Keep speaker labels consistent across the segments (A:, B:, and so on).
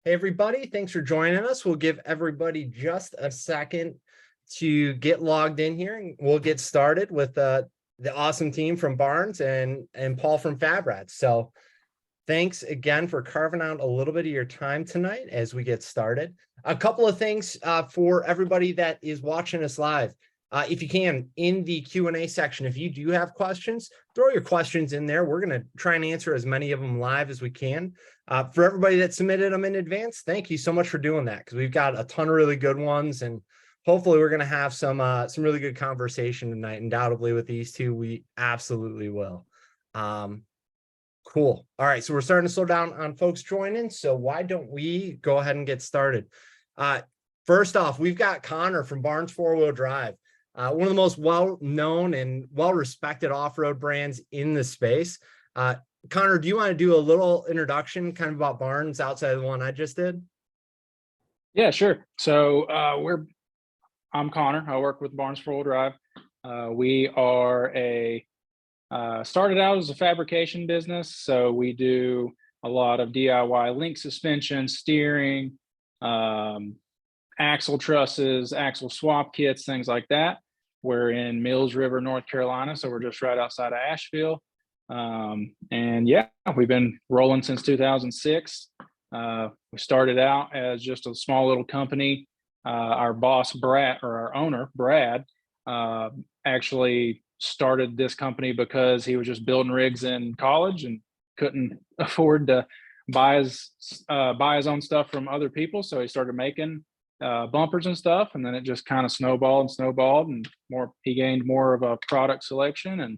A: Hey, everybody. Thanks for joining us. We'll give everybody just a second to get logged in here, and we'll get started with the awesome team from Barnes and Paul from Fab Rats. So thanks again for carving out a little bit of your time tonight as we get started. A couple of things for everybody that is watching us live. If you can, in the Q&A section, if you do have questions, throw your questions in there. We're going to try and answer as many of them live as we can. For everybody that submitted them in advance, thank you so much for doing that, because we've got a ton of really good ones, and hopefully we're going to have some really good conversation tonight. Undoubtedly with these two, we absolutely will. Cool. All right, so we're starting to slow down on folks joining, so why don't we go ahead and get started? First off, we've got Connor from Barnes Four-Wheel Drive. One of the most well-known and well-respected off-road brands in the space. Connor, do you want to do a little introduction kind of about Barnes outside of the one I just did?
B: Yeah, sure. So I'm Connor. I work with Barnes Four-Wheel Drive. We are started out as a fabrication business. So we do a lot of DIY link suspension, steering, axle trusses, axle swap kits, things like that. We're in Mills River, North Carolina, so we're just right outside of Asheville. And yeah, we've been rolling since 2006. We started out as just a small little company. Our boss, Brad, or our owner, Brad, actually started this company because he was just building rigs in college and couldn't afford to buy his own stuff from other people. So he started making bumpers and stuff, and then it just kind of snowballed, and he gained more of a product selection, and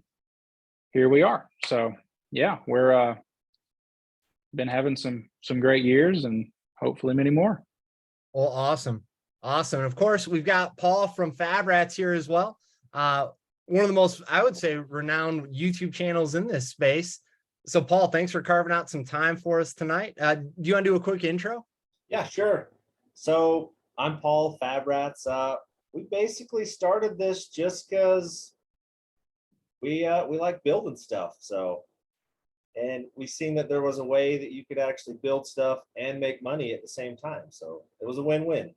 B: here we are. So yeah, we're been having some great years, and hopefully many more.
A: Well, awesome. And of course, we've got Paul from Fab Rats here as well. One of the most, I would say, renowned YouTube channels in this space. So Paul, thanks for carving out some time for us tonight. Do you want to do a quick intro?
C: Yeah, sure. So I'm Paul, Fab Rats. We basically started this just because we like building stuff. And we seen that there was a way that you could actually build stuff and make money at the same time. So it was a win-win.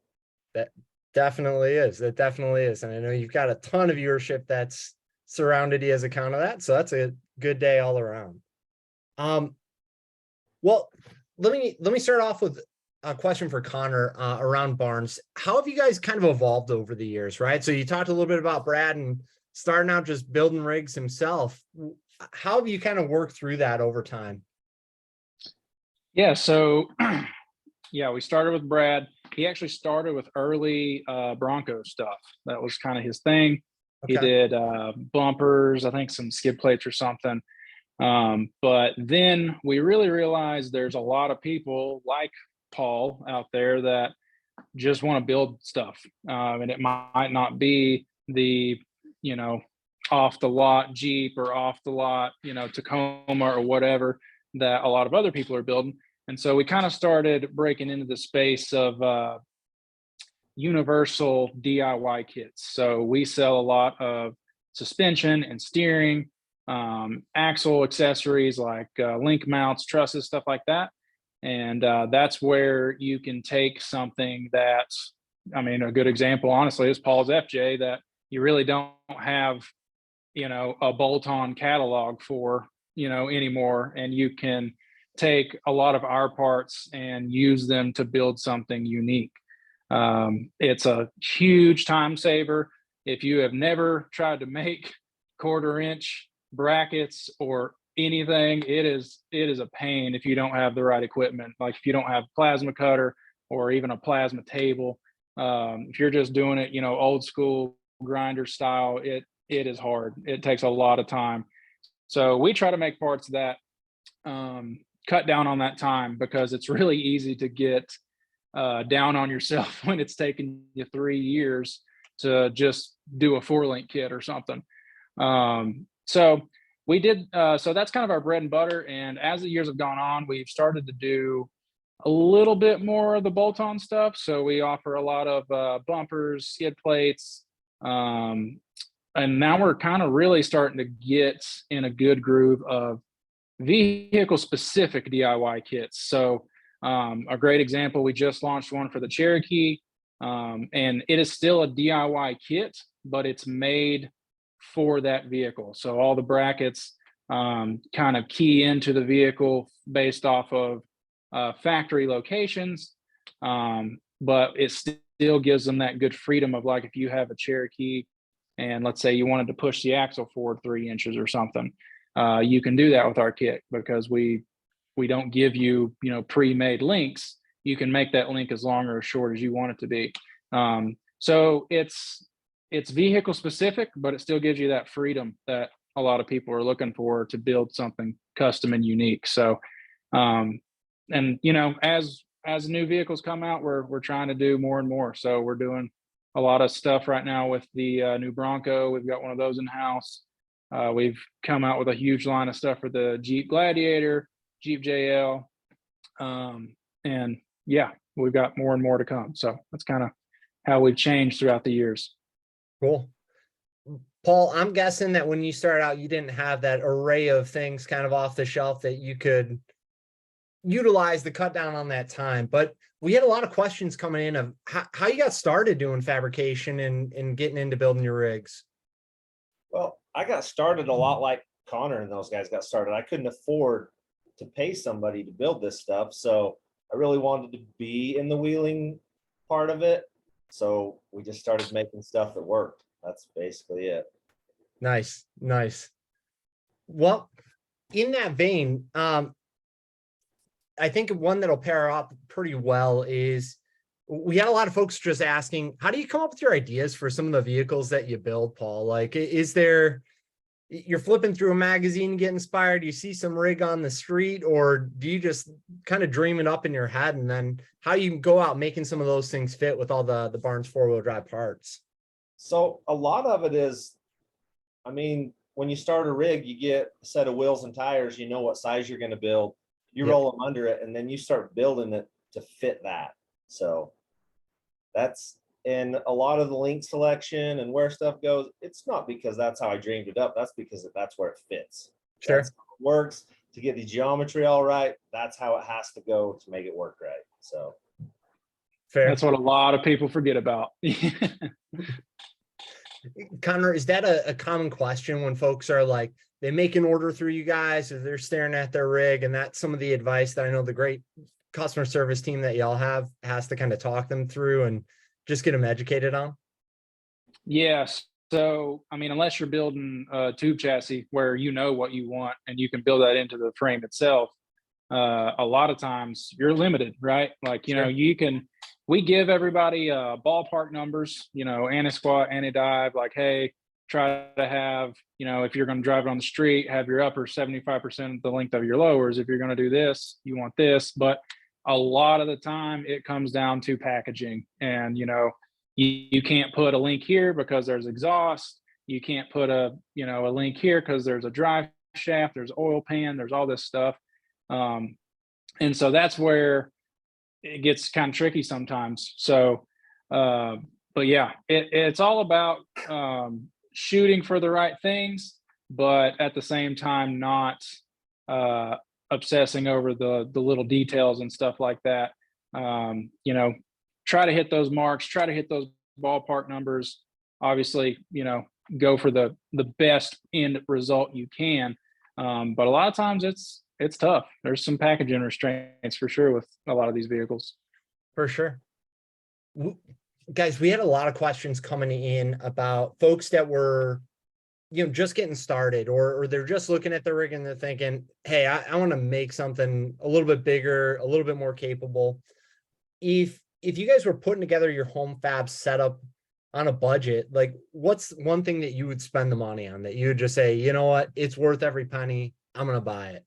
A: That definitely is. That definitely is. And I know you've got a ton of viewership that's surrounded you as a account of that. So that's a good day all around. Well, let me start off with a question for Connor around Barnes. How have you guys kind of evolved over the years, right? So you talked a little bit about Brad and starting out just building rigs himself. How have you kind of worked through that over time?
B: Yeah, so yeah, we started with Brad. He actually started with early Bronco stuff. That was kind of his thing. Okay. He did bumpers, I think some skid plates or something. But then we really realized there's a lot of people like Paul out there that just want to build stuff. And it might not be the, off the lot Jeep or off the lot, Tacoma or whatever that a lot of other people are building. And so we kind of started breaking into the space of universal DIY kits. So we sell a lot of suspension and steering, axle accessories like link mounts, trusses, stuff like that. And that's where you can take something that's, a good example, honestly, is Paul's FJ that you really don't have, a bolt-on catalog for, anymore. And you can take a lot of our parts and use them to build something unique. It's a huge time saver. If you have never tried to make 1/4 inch brackets or anything, it is a pain if you don't have the right equipment. Like if you don't have a plasma cutter or even a plasma table, if you're just doing it, old school grinder style, it is hard. It takes a lot of time. So we try to make parts that cut down on that time, because it's really easy to get down on yourself when it's taken you 3 years to just do a 4-link kit or something. So we did, so that's kind of our bread and butter. And as the years have gone on, we've started to do a little bit more of the bolt-on stuff. So we offer a lot of bumpers, skid plates, and now we're kind of really starting to get in a good groove of vehicle specific DIY kits. So a great example, we just launched one for the Cherokee, and it is still a DIY kit, but it's made for that vehicle. So all the brackets kind of key into the vehicle based off of factory locations, but it still gives them that good freedom of, like, if you have a Cherokee and let's say you wanted to push the axle forward 3 inches or something, you can do that with our kit, because we don't give you, pre-made links. You can make that link as long or as short as you want it to be. So it's vehicle specific, but it still gives you that freedom that a lot of people are looking for to build something custom and unique. So, and as new vehicles come out, we're trying to do more and more. So we're doing a lot of stuff right now with the new Bronco. We've got one of those in house. We've come out with a huge line of stuff for the Jeep Gladiator, Jeep JL, and yeah, we've got more and more to come. So that's kind of how we've changed throughout the years.
A: Cool. Paul, I'm guessing that when you started out, you didn't have that array of things kind of off the shelf that you could utilize to cut down on that time. But we had a lot of questions coming in of how you got started doing fabrication and getting into building your rigs.
C: Well, I got started a lot like Connor and those guys got started. I couldn't afford to pay somebody to build this stuff, so I really wanted to be in the wheeling part of it. So we just started making stuff that worked. That's basically it.
A: Nice. Well, in that vein, I think one that'll pair up pretty well is, we had a lot of folks just asking, how do you come up with your ideas for some of the vehicles that you build, Paul? Like, is there, you're flipping through a magazine, get inspired, you see some rig on the street, or do you just kind of dream it up in your head? And then how you go out making some of those things fit with all the Barnes 4-wheel drive parts?
C: So a lot of it is, I mean, when you start a rig, you get a set of wheels and tires, you know what size you're going to build, you roll them under it, and then you start building it to fit that. So that's, and a lot of the link selection and where stuff goes, it's not because that's how I dreamed it up. That's because that's where it fits.
A: Sure.
C: That's how it works to get the geometry all right. That's how it has to go to make it work right. So
A: fair.
B: That's what a lot of people forget about.
A: Connor, is that a common question when folks are like, they make an order through you guys, or they're staring at their rig, and that's some of the advice that I know the great customer service team that y'all have has to kind of talk them through and just get them educated on?
B: Yes. So, I mean, unless you're building a tube chassis where you know what you want and you can build that into the frame itself, a lot of times you're limited, right? Like, we give everybody ballpark numbers, anti-squat, anti-dive, like, hey, try to have, if you're going to drive it on the street, have your upper 75% the length of your lowers. If you're going to do this, you want this. But a lot of the time it comes down to packaging, and, you can't put a link here because there's exhaust. You can't put a link here because there's a drive shaft, there's oil pan, there's all this stuff. And so that's where it gets kind of tricky sometimes. So, but yeah, it's all about shooting for the right things, but at the same time, not obsessing over the little details and stuff like that. Try to hit those marks, try to hit those ballpark numbers. Obviously, go for the best end result you can. But a lot of times it's tough. There's some packaging restraints for sure with a lot of these vehicles.
A: For sure. Guys, we had a lot of questions coming in about folks that were, just getting started, or they're just looking at the rig and they're thinking, hey, I want to make something a little bit bigger, a little bit more capable. If you guys were putting together your home fab setup on a budget, like, what's one thing that you would spend the money on that you would just say, you know what, it's worth every penny, I'm going to buy it?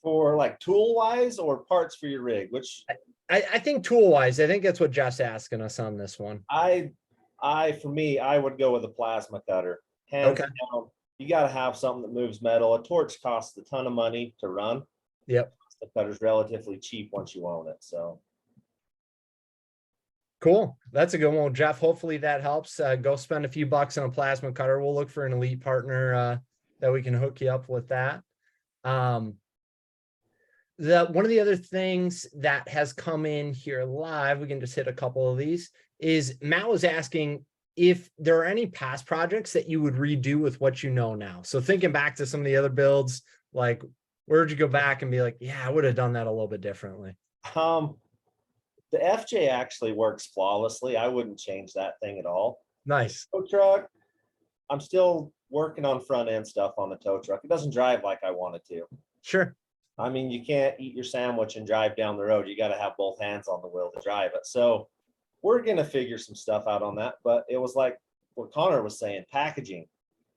C: For like tool wise or parts for your rig, which
A: I think tool wise, I think that's what Jeff's asking us on this one.
C: For me, I would go with a plasma cutter. Hands down, you got to have something that moves metal. A torch costs a ton of money to run.
A: Yep.
C: The cutter's relatively cheap once you own it. So
A: cool. That's a good one, Jeff. Hopefully that helps. Go spend a few bucks on a plasma cutter. We'll look for an Elite partner that we can hook you up with that. One of the other things that has come in here live, we can just hit a couple of these, is Matt was asking if there are any past projects that you would redo with what you know now. So thinking back to some of the other builds, like where'd you go back and be like, yeah, I would have done that a little bit differently?
C: The FJ actually works flawlessly. I wouldn't change that thing at all.
A: Nice.
C: Tow truck, I'm still working on front end stuff on the tow truck. It doesn't drive like I want it to.
A: Sure.
C: I mean, you can't eat your sandwich and drive down the road. You got to have both hands on the wheel to drive it. So we're going to figure some stuff out on that. But it was like what Connor was saying, packaging.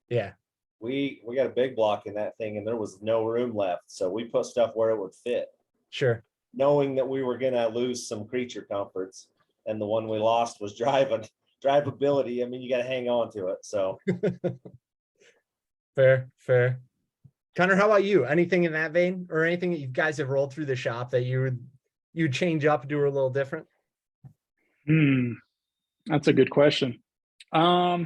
A: Yeah.
C: We got a big block in that thing and there was no room left. So we put stuff where it would fit,
A: Sure.
C: knowing that we were going to lose some creature comforts. And the one we lost was drivability. I mean, you got to hang on to it. So
A: Fair. Connor, how about you? Anything in that vein, or anything that you guys have rolled through the shop that you'd change up, do a little different?
B: That's a good question.
A: Oh,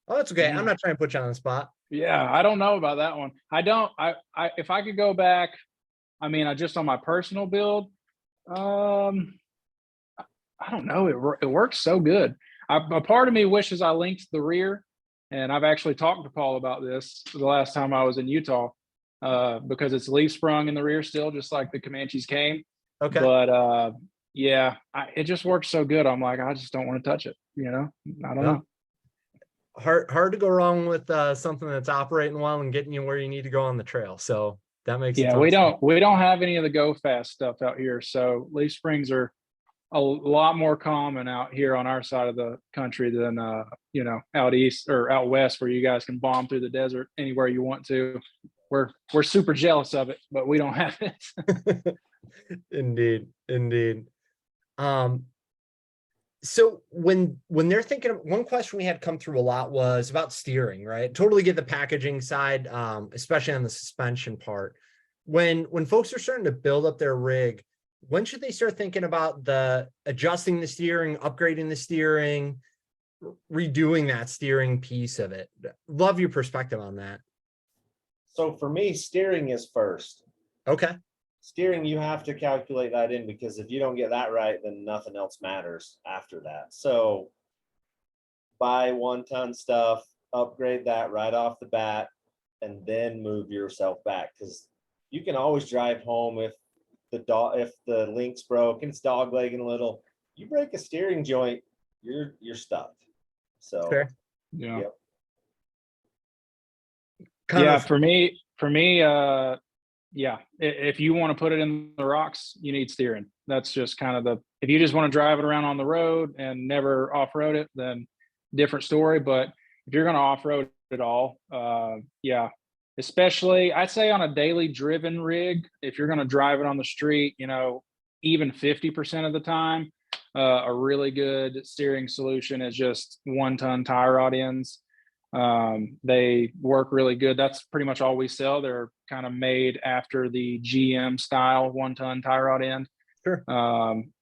A: that's okay.
B: Yeah.
A: I'm not trying to put you on the spot.
B: Yeah, I don't know about that one. I if I could go back, I mean, I just on my personal build, I don't know. It works so good. A part of me wishes I linked the rear, and I've actually talked to Paul about this the last time I was in Utah, because it's leaf sprung in the rear still, just like the Comanches came.
A: Okay.
B: But yeah, it just works so good. I'm like, I just don't want to touch it. You know, I don't know.
A: Hard to go wrong with something that's operating well and getting you where you need to go on the trail. So that makes
B: Yeah, we don't have any of the go fast stuff out here. So leaf springs are a lot more common out here on our side of the country than you know, out east or out west where you guys can bomb through the desert anywhere you want to. We're super jealous of it, but we don't have it.
A: Indeed. So when they're thinking of, one question we had come through a lot was about steering, right? Totally get the packaging side, especially on the suspension part. When folks are starting to build up their rig, when should they start thinking about the adjusting the steering, upgrading the steering, redoing that steering piece of it? Love your perspective on that.
C: So for me, steering is first.
A: Okay.
C: Steering, you have to calculate that in, because if you don't get that right, then nothing else matters after that. So buy 1-ton stuff, upgrade that right off the bat, and then move yourself back, because you can always drive home if the link's broke and it's dog legging a little. You break a steering joint, you're stuck. So
A: fair.
B: Yeah.
C: Yep.
B: Yeah, for me, yeah, if you want to put it in the rocks, you need steering. That's just kind of if you just want to drive it around on the road and never off-road it, then different story. But if you're going to off-road it all, yeah, especially I'd say on a daily driven rig, if you're going to drive it on the street, you know, even 50% of the time, a really good steering solution is just 1-ton tie rod ends. They work really good. That's pretty much all we sell. They're kind of made after the GM style 1-ton tie rod end.
A: Sure.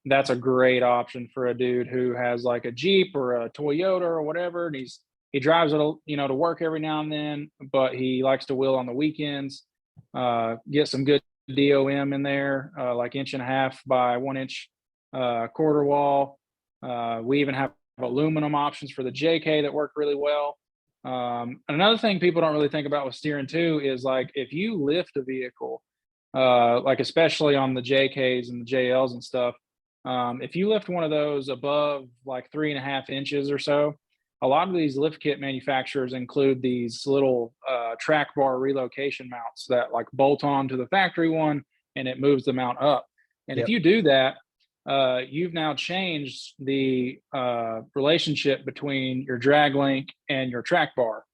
B: That's a great option for a dude who has like a Jeep or a Toyota or whatever, and he drives it, you know, to work every now and then, but he likes to wheel on the weekends. Get some good DOM in there, like 1.5 by 1 inch quarter wall. We even have aluminum options for the JK that work really well. Another thing people don't really think about with steering too is like if you lift a vehicle, like especially on the JKs and the JLs and stuff, if you lift one of those above like 3.5 inches or so, a lot of these lift kit manufacturers include these little track bar relocation mounts that like bolt on to the factory one and it moves the mount up. And if you do that, you've now changed the relationship between your drag link and your track bar.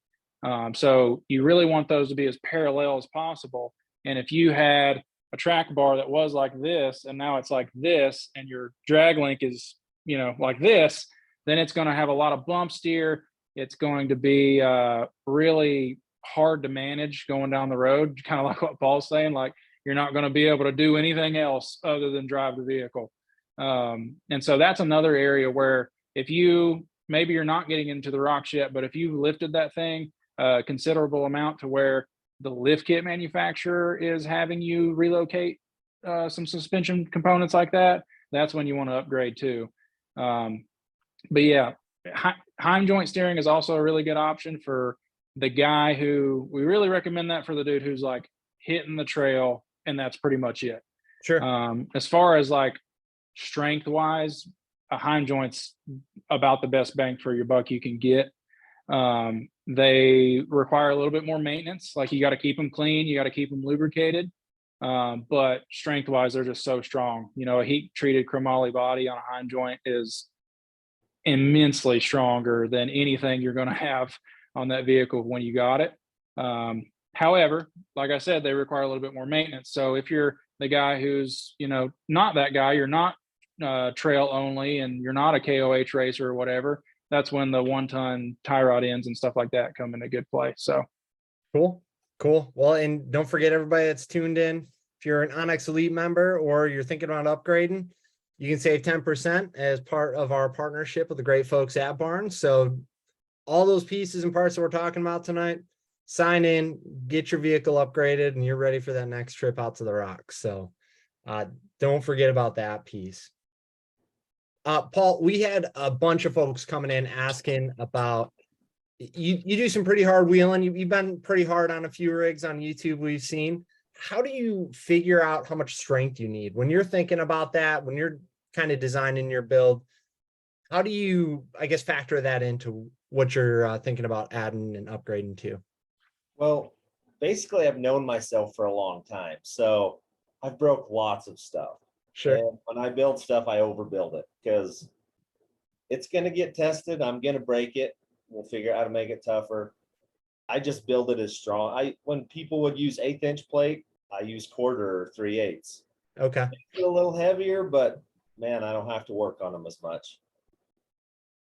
B: So you really want those to be as parallel as possible. And if you had a track bar that was like this, and now it's like this, and your drag link is, you know, like this, then it's going to have a lot of bump steer. It's going to be really hard to manage going down the road, kind of like what Paul's saying, like you're not going to be able to do anything else other than drive the vehicle. And so that's another area where if you, maybe you're not getting into the rocks yet, but if you lifted that thing, a considerable amount to where the lift kit manufacturer is having you relocate some suspension components like that, that's when you want to upgrade too. But yeah, Heim joint steering is also a really good option for the guy who, we really recommend that for the dude who's like hitting the trail and that's pretty much it.
A: Sure.
B: As far as like strength wise, a Heim joint's about the best bang for your buck you can get. They require a little bit more maintenance. Like you got to keep them clean, you got to keep them lubricated. But strength wise, they're just so strong. You know, a heat treated chromoly body on a Heim joint is immensely stronger than anything you're going to have on that vehicle when you got it. However, like I said, they require a little bit more maintenance. So if you're the guy who's, you know, not that guy, you're not trail only and you're not a KOH racer or whatever, that's when the 1-ton tie rod ends and stuff like that come into good play. So
A: Cool. Well, and don't forget everybody that's tuned in, if you're an onX Elite member or you're thinking about upgrading, you can save 10% as part of our partnership with the great folks at Barnes. So all those pieces and parts that we're talking about tonight, sign in, get your vehicle upgraded, and you're ready for that next trip out to the rocks. So don't forget about that piece. Paul, we had a bunch of folks coming in asking about, you do some pretty hard wheeling. You've been pretty hard on a few rigs on YouTube we've seen. How do you figure out how much strength you need when you're thinking about that, when you're kind of designing your build? How do you, I guess, factor that into what you're thinking about adding and upgrading to?
C: Well, basically, I've known myself for a long time, so I've broke lots of stuff.
A: Sure.
C: And when I build stuff, I overbuild it because it's going to get tested. I'm going to break it. We'll figure out how to make it tougher. I just build it as strong. When people would use 1/8-inch plate, I use 1/4 or 3/8.
A: Okay.
C: A little heavier, but man, I don't have to work on them as much.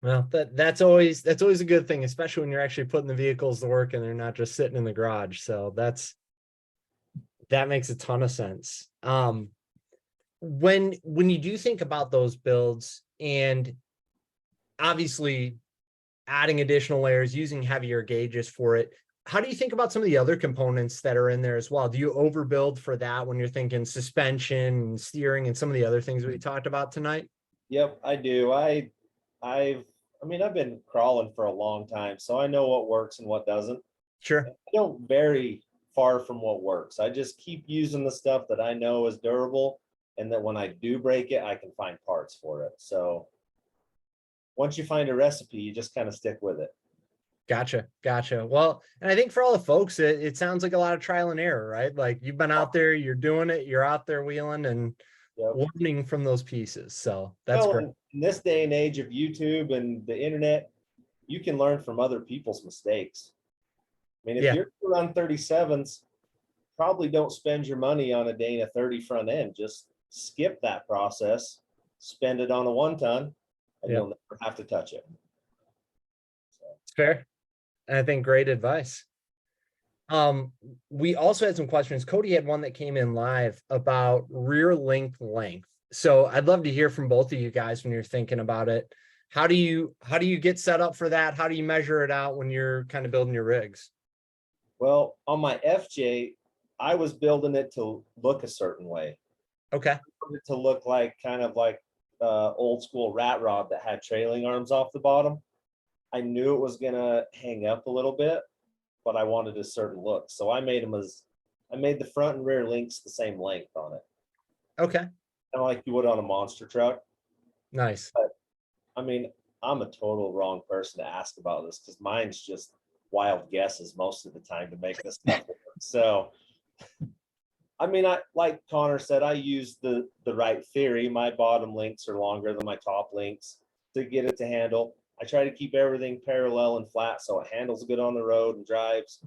A: Well, that's always a good thing, especially when you're actually putting the vehicles to work and they're not just sitting in the garage. So that makes a ton of sense. When you do think about those builds and obviously adding additional layers, using heavier gauges for it, how do you think about some of the other components that are in there as well? Do you overbuild for that when you're thinking suspension and steering and some of the other things we talked about tonight?
C: Yep, I do. I've been crawling for a long time, so I know what works and what doesn't.
A: Sure.
C: I don't vary far from what works. I just keep using the stuff that I know is durable, and that when I do break it, I can find parts for it. So once you find a recipe, you just kind of stick with it.
A: Gotcha. Well, and I think for all the folks, it sounds like a lot of trial and error, right? Like you've been out there, you're doing it, you're out there wheeling and learning from those pieces. So that's great.
C: In this day and age of YouTube and the internet, you can learn from other people's mistakes. I mean, if you're to run 37s, probably don't spend your money on a Dana 30 front end. Just skip that process, spend it on a 1-ton, and you'll never have to touch it.
A: It's fair. And I think great advice. We also had some questions. Cody had one that came in live about rear link length. So I'd love to hear from both of you guys when you're thinking about it. How do you get set up for that? How do you measure it out when you're kind of building your rigs?
C: Well, on my FJ, I was building it to look a certain way.
A: Okay.
C: To look like kind of like old school rat rod that had trailing arms off the bottom. I knew it was gonna hang up a little bit, but I wanted a certain look. So I made the front and rear links the same length on it.
A: Okay.
C: Kind of like you would on a monster truck.
A: Nice.
C: But I mean, I'm a total wrong person to ask about this because mine's just wild guesses most of the time to make this stuff work. So I mean, like Connor said, I use the right theory. My bottom links are longer than my top links to get it to handle. I try to keep everything parallel and flat so it handles good on the road and drives.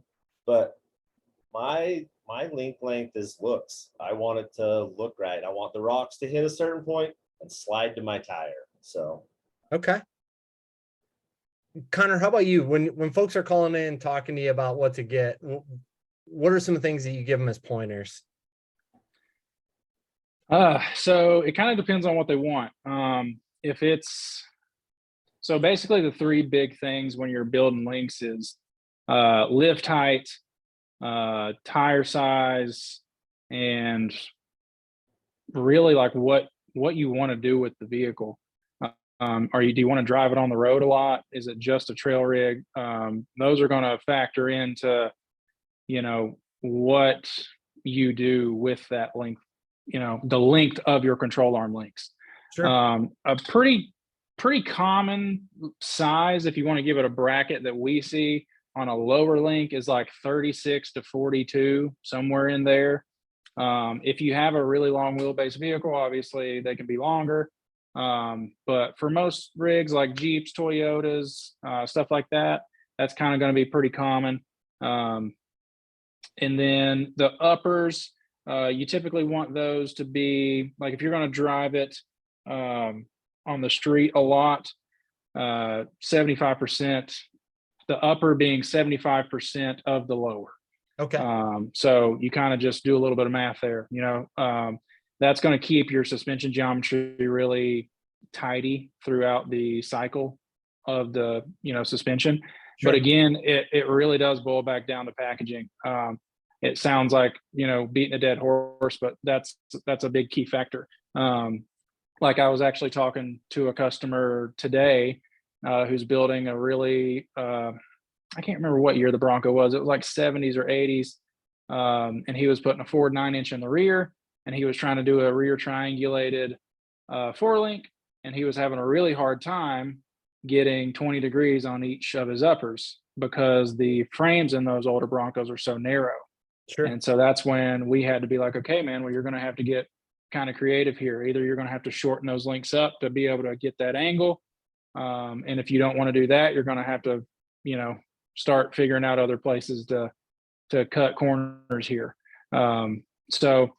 C: But my link length is looks. I want it to look right. I want the rocks to hit a certain point and slide to my tire. So
A: okay. Connor, how about you? When folks are calling in talking to you about what to get, what are some things that you give them as pointers?
B: So it kind of depends on what they want. So basically the three big things when you're building links is lift height, tire size, and really like what you want to do with the vehicle. Do you want to drive it on the road a lot? Is it just a trail rig? Those are going to factor into, what you do with that length, the length of your control arm links.
A: Sure.
B: A pretty common size, if you want to give it a bracket, that we see on a lower link is like 36 to 42, somewhere in there. If you have a really long wheelbase vehicle, obviously they can be longer. But for most rigs like Jeeps, Toyotas, stuff like that, that's kind of going to be pretty common. And then the uppers, you typically want those to be like, if you're going to drive it on the street a lot, 75%, the upper being 75% of the lower.
A: Okay.
B: So you kind of just do a little bit of math there, that's going to keep your suspension geometry really tidy throughout the cycle of the, suspension.
A: Sure.
B: But again, it really does boil back down to packaging. It sounds like, beating a dead horse, but that's a big key factor. Like I was actually talking to a customer today who's building a really, I can't remember what year the Bronco was. It was like 70s or 80s. And he was putting a Ford 9-inch in the rear, and he was trying to do a rear triangulated 4-link, and he was having a really hard time getting 20 degrees on each of his uppers because the frames in those older Broncos are so narrow.
A: Sure.
B: And so that's when we had to be like, okay, man, well, you're going to have to get kind of creative here. Either you're going to have to shorten those links up to be able to get that angle. And if you don't want to do that, you're going to have to, start figuring out other places to cut corners here. So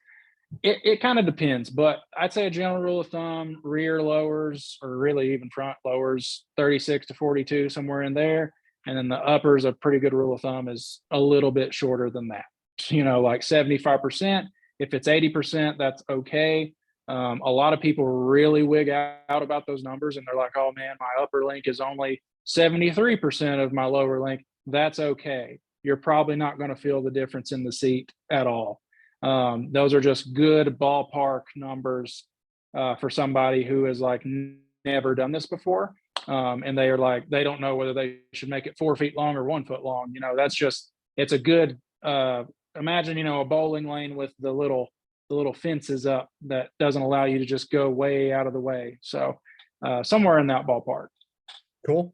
B: it kind of depends, but I'd say a general rule of thumb, rear lowers, or really even front lowers, 36 to 42, somewhere in there. And then the uppers, a pretty good rule of thumb is a little bit shorter than that, like 75%. If it's 80%, that's okay. A lot of people really wig out about those numbers, and they're like, oh man, my upper link is only 73% of my lower link. That's okay. You're probably not going to feel the difference in the seat at all. Those are just good ballpark numbers for somebody who has like never done this before. And they are like, they don't know whether they should make it 4 feet long or 1 foot long. That's just, it's a good, imagine, a bowling lane with the little fences up that doesn't allow you to just go way out of the way. So somewhere in that ballpark.
A: Cool.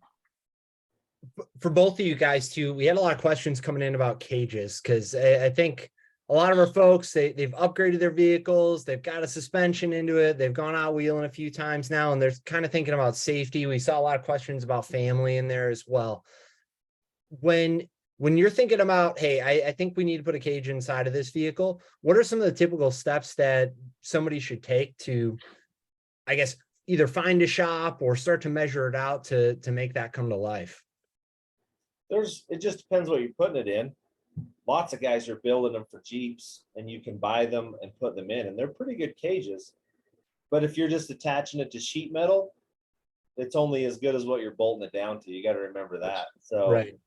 A: For both of you guys too, we had a lot of questions coming in about cages, because I think a lot of our folks, they've upgraded their vehicles, they've got a suspension into it, they've gone out wheeling a few times now, and they're kind of thinking about safety. We saw a lot of questions about family in there as well. When you're thinking about, hey, I think we need to put a cage inside of this vehicle, what are some of the typical steps that somebody should take to, I guess, either find a shop or start to measure it out to make that come to life?
C: It just depends what you're putting it in. Lots of guys are building them for Jeeps, and you can buy them and put them in, and they're pretty good cages. But if you're just attaching it to sheet metal, it's only as good as what you're bolting it down to. You got to remember that. So
A: Right.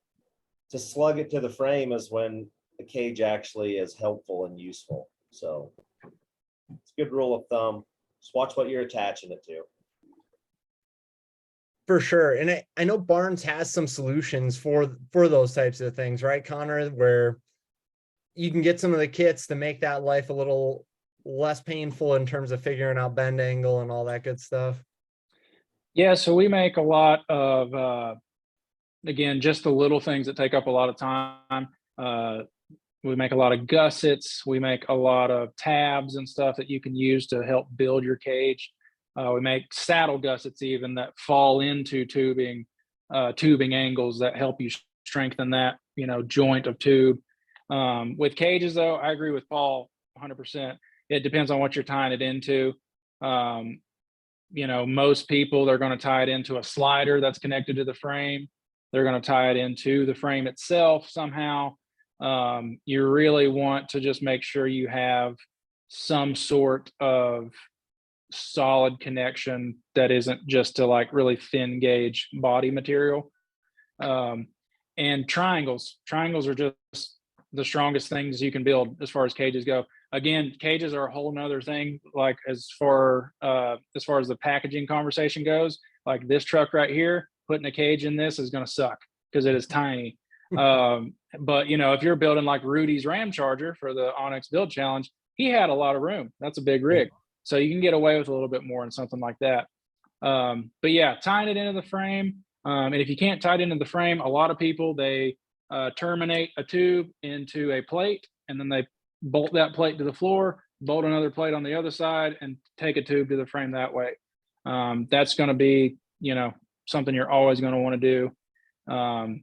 C: To slug it to the frame is when the cage actually is helpful and useful. So it's a good rule of thumb. Just watch what you're attaching it to.
A: For sure. And I know Barnes has some solutions for those types of things, right, Connor, where you can get some of the kits to make that life a little less painful in terms of figuring out bend angle and all that good stuff.
B: Yeah, so we make a lot of, again, just the little things that take up a lot of time. We make a lot of gussets. We make a lot of tabs and stuff that you can use to help build your cage. We make saddle gussets even that fall into tubing angles that help you strengthen that, joint of tube. With cages though, I agree with Paul 100%. It depends on what you're tying it into. Most people, they're going to tie it into a slider that's connected to the frame. They're going to tie it into the frame itself somehow. You really want to just make sure you have some sort of solid connection that isn't just to like really thin gauge body material. and triangles. Triangles are just the strongest things you can build as far as cages go. Again, cages are a whole nother thing. Like as far as the packaging conversation goes, like this truck right here, putting a cage in this is going to suck because it is tiny. But you know, if you're building like Rudy's Ram Charger for the onX Build Challenge, he had a lot of room. That's a big rig, so you can get away with a little bit more in something like that. But yeah, tying it into the frame. And if you can't tie it into the frame, a lot of people, they terminate a tube into a plate, and then they bolt that plate to the floor, bolt another plate on the other side, and take a tube to the frame that way. That's going to be, you know, something you're always going to want to do.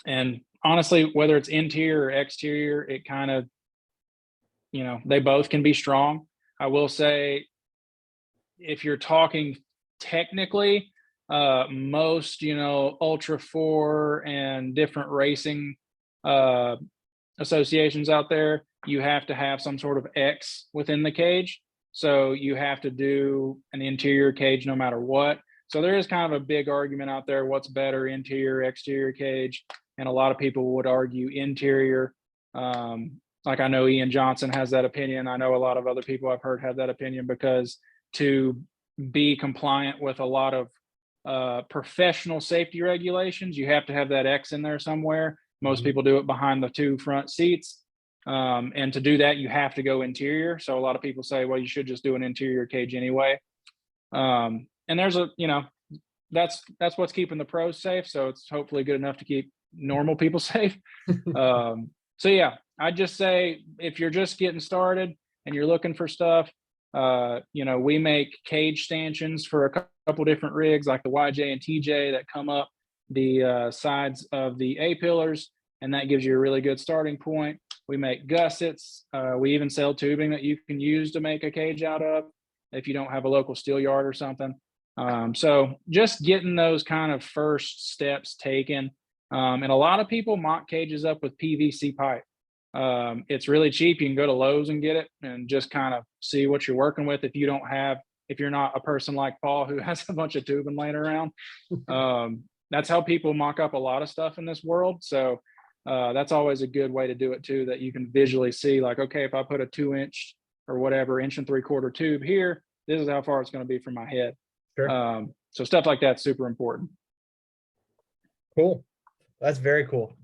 B: And honestly, whether it's interior or exterior, it kind of, you know, they both can be strong. I will say, if you're talking technically, most, you know, Ultra 4 and different racing associations out there, you have to have some sort of X within the cage. So you have to do an interior cage no matter what. So there is kind of a big argument out there, what's better, interior, exterior cage? And a lot of people would argue interior. Like I know Ian Johnson has that opinion. I know a lot of other people I've heard have that opinion, because to be compliant with a lot of professional safety regulations, you have to have that X in there somewhere. Most people do it behind the two front seats. And to do that, you have to go interior. So a lot of people say, well, you should just do an interior cage anyway. And there's a, you know, that's what's keeping the pros safe. So it's hopefully good enough to keep normal people safe. So yeah, I'd just say if you're just getting started and you're looking for stuff, you know, we make cage stanchions for a couple different rigs, like the YJ and TJ, that come up the sides of the A-pillars, and that gives you a really good starting point. We make gussets. We even sell tubing that you can use to make a cage out of if you don't have a local steel yard or something. So just getting those kind of first steps taken. And a lot of people mock cages up with PVC pipe. It's really cheap. You can go to Lowe's and get it and just kind of see what you're working with. If you're not a person like Paul who has a bunch of tubing laying around, that's how people mock up a lot of stuff in this world. So that's always a good way to do it too, that you can visually see, like, okay, if I put a 2-inch or whatever, 1 3/4 tube here, this is how far it's going to be from my head. Sure. So stuff like that's super important.
A: Cool. That's very cool.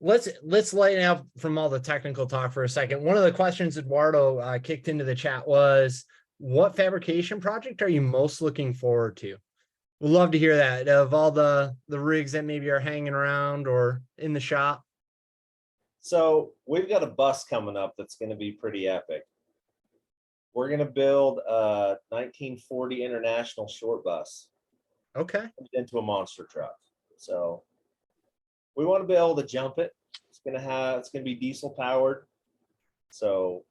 A: Let's lighten out from all the technical talk for a second. One of the questions Eduardo kicked into the chat was, what fabrication project are you most looking forward to? We'd love to hear that, of all the rigs that maybe are hanging around or in the shop.
C: So we've got a bus coming up that's going to be pretty epic. We're going to build a 1940 International short bus.
A: Okay.
C: Into a monster truck. So we want to be able to jump it. It's going to be diesel powered. So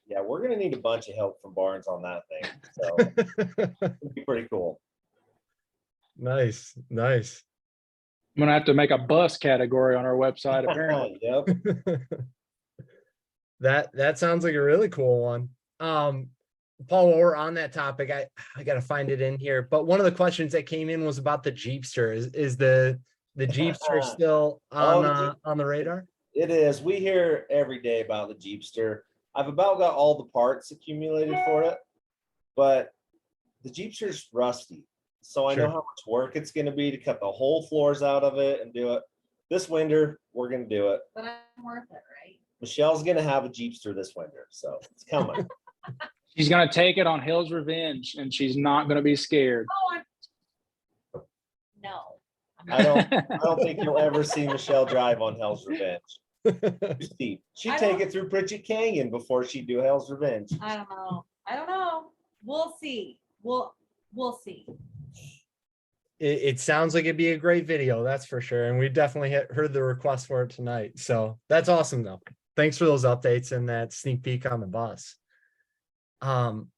C: yeah, we're going to need a bunch of help from Barnes on that thing. So it'll be pretty cool.
A: Nice. Nice.
B: I'm going to have to make a bus category on our website, apparently.
C: Yep.
A: That sounds like a really cool one. Paul, while we're on that topic, I got to find it in here, but one of the questions that came in was about the Jeepster. Is the Jeepster still on the radar?
C: It is. We hear every day about the Jeepster. I've about got all the parts accumulated for it, but the Jeepster's rusty. So I know how much work it's going to be to cut the whole floors out of it and do it. This winter, we're going to do it.
D: But I'm worth it, right?
C: Michelle's going to have a Jeepster this winter, so it's coming.
B: She's going to take it on Hell's Revenge, and she's not going to be scared.
D: Oh, no.
C: I don't think you'll ever see Michelle drive on Hell's Revenge. She'd take it through Pritchett Canyon before she'd do Hell's Revenge.
D: I don't know. We'll see. We'll see.
A: It sounds like it'd be a great video, that's for sure. And we definitely heard the request for it tonight. So that's awesome though. Thanks for those updates and that sneak peek on the bus. For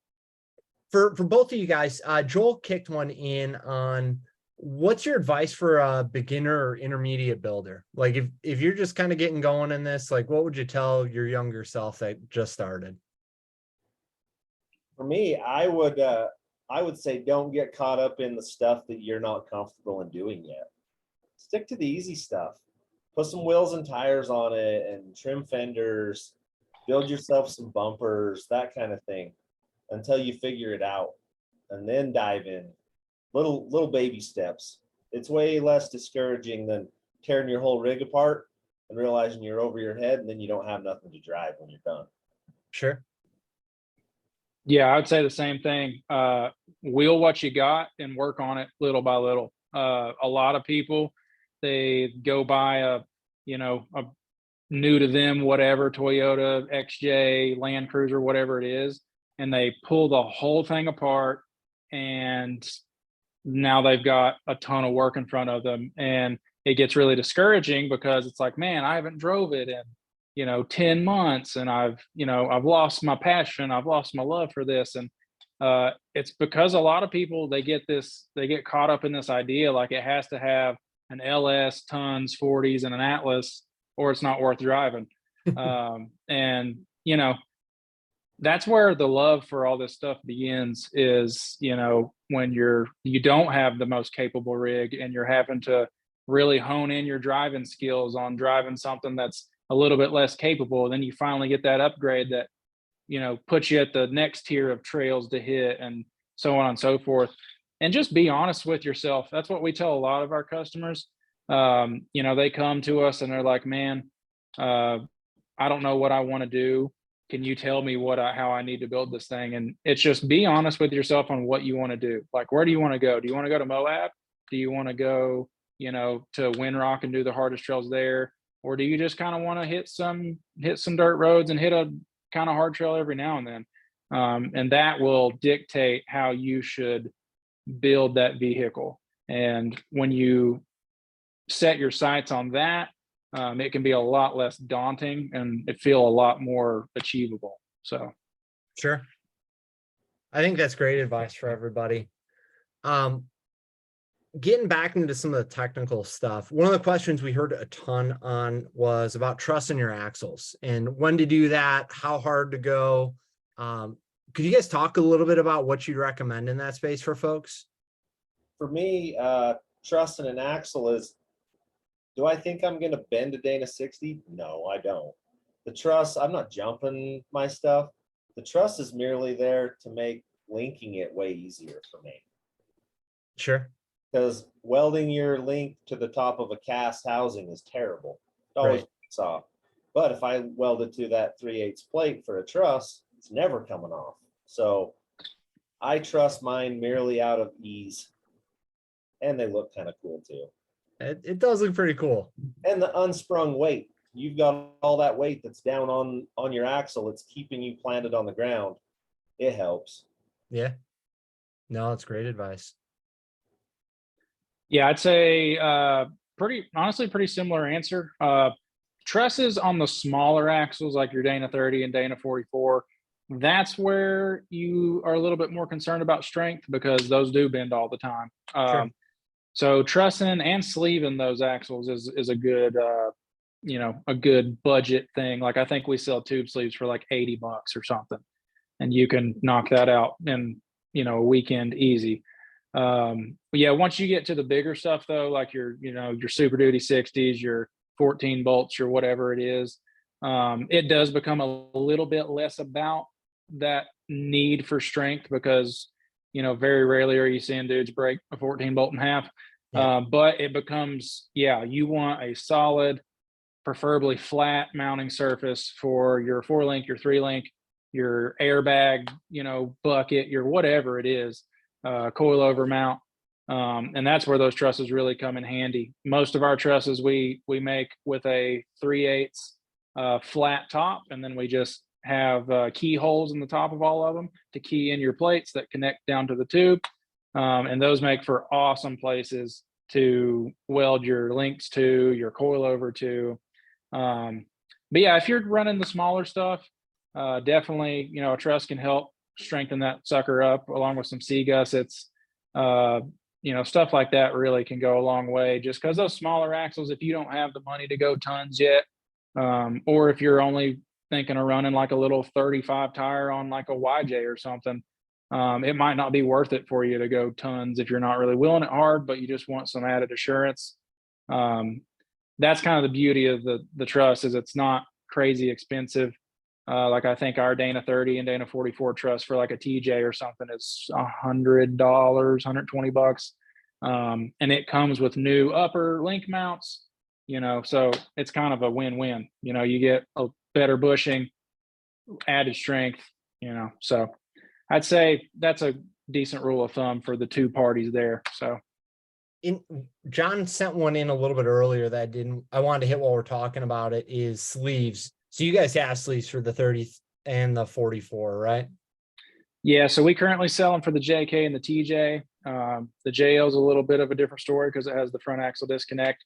A: both of you guys, Joel kicked one in on, what's your advice for a beginner or intermediate builder? Like if you're just kind of getting going in this, like what would you tell your younger self that just started?
C: For me, I would say don't get caught up in the stuff that you're not comfortable in doing yet. Stick to the easy stuff. put some wheels and tires on it and trim fenders, build yourself some bumpers, that kind of thing, until you figure it out, and then dive in. Little baby steps. It's way less discouraging than tearing your whole rig apart and realizing you're over your head and then you don't have nothing to drive when you're done.
A: Sure.
B: Yeah, I would say the same thing. Wheel what you got and work on it little by little. A lot of people, they go buy a new to them, whatever, Toyota XJ, Land Cruiser, whatever it is, and they pull the whole thing apart, and now they've got a ton of work in front of them. And it gets really discouraging because it's like, man, I haven't drove it in 10 months, and I've lost my passion, I've lost my love for this. And it's because a lot of people, they get caught up in this idea like it has to have an LS, tons, 40s, and an Atlas, or it's not worth driving. And that's where the love for all this stuff begins, is when you don't have the most capable rig and you're having to really hone in your driving skills on driving something that's a little bit less capable. Then you finally get that upgrade that puts you at the next tier of trails to hit, and so on and so forth. And just be honest with yourself. That's what we tell a lot of our customers. They come to us and they're like, man, I don't know what I want to do. Can you tell me how I need to build this thing? And it's just, be honest with yourself on what you want to do. Like, where do you want to go? Do you want to go to Moab? Do you want to go, to Windrock and do the hardest trails there? Or do you just kind of want to hit some dirt roads and hit a kind of hard trail every now and then? And that will dictate how you should build that vehicle. And when you set your sights on that, it can be a lot less daunting and it feel a lot more achievable. So,
A: Sure. I think that's great advice for everybody. Getting back into some of the technical stuff, one of the questions we heard a ton on was about trussing your axles and when to do that, how hard to go. Could you guys talk a little bit about what you'd recommend in that space for folks?
C: For me, trussing an axle is, do I think I'm going to bend a Dana 60? No, I don't. The truss, I'm not jumping my stuff. The truss is merely there to make linking it way easier for me.
A: Sure.
C: Because welding your link to the top of a cast housing is terrible. It always breaks off. But if I weld it to that 3/8 plate for a truss, it's never coming off. So I truss mine merely out of ease. And they look kind of cool too.
A: It does look pretty cool.
C: And the unsprung weight. You've got all that weight that's down on your axle. It's keeping you planted on the ground. It helps.
A: Yeah. No, that's great advice.
B: yeah, I'd say pretty similar answer. Trusses on the smaller axles, like your Dana 30 and Dana 44, that's where you are a little bit more concerned about strength because those do bend all the time.
A: Sure.
B: So trussing and sleeving those axles is a good, a good budget thing. Like I think we sell tube sleeves for like $80 or something, and you can knock that out in, a weekend easy. But yeah, once you get to the bigger stuff though, like your Super Duty 60s, your 14 bolts, or whatever it is, it does become a little bit less about that need for strength because, very rarely are you seeing dudes break a 14 bolt in half.
A: Yeah.
B: But it becomes, you want a solid, preferably flat mounting surface for your 4-link, your 3-link, your airbag, bucket, your whatever it is, coilover mount. And that's where those trusses really come in handy. Most of our trusses we make with a 3/8 flat top, and then we just have keyholes in the top of all of them to key in your plates that connect down to the tube. And those make for awesome places to weld your links to, your coilover to. But yeah, if you're running the smaller stuff, definitely, a truss can help strengthen that sucker up along with some C gussets. Stuff like that really can go a long way, just because those smaller axles, if you don't have the money to go tons yet, or if you're only thinking of running like a little 35 tire on like a YJ or something, it might not be worth it for you to go tons if you're not really willing it hard, but you just want some added assurance. that's kind of the beauty of the truss, is it's not crazy expensive. Like I think our Dana 30 and Dana 44 truss for like a TJ or something is $100, $120. And it comes with new upper link mounts, so it's kind of a win-win. You get a better bushing, added strength, so I'd say that's a decent rule of thumb for the two parties there. So
A: John sent one in a little bit earlier that I wanted to hit while we're talking about it, is sleeves. So you guys have sleeves for the 30 and the 44, right?
B: Yeah, so we currently sell them for the JK and the TJ. The JL is a little bit of a different story because it has the front axle disconnect.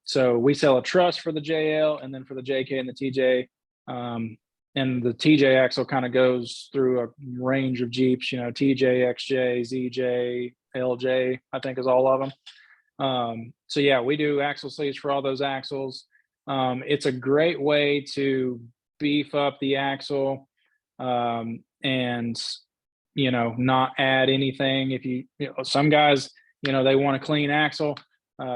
B: So we sell a truss for the JL, and then for the JK and the TJ. And the TJ axle kind of goes through a range of Jeeps, TJ, XJ, ZJ, LJ, I think is all of them. So yeah, we do axle sleeves for all those axles. It's a great way to beef up the axle, and not add anything. If some guys, they want a clean axle,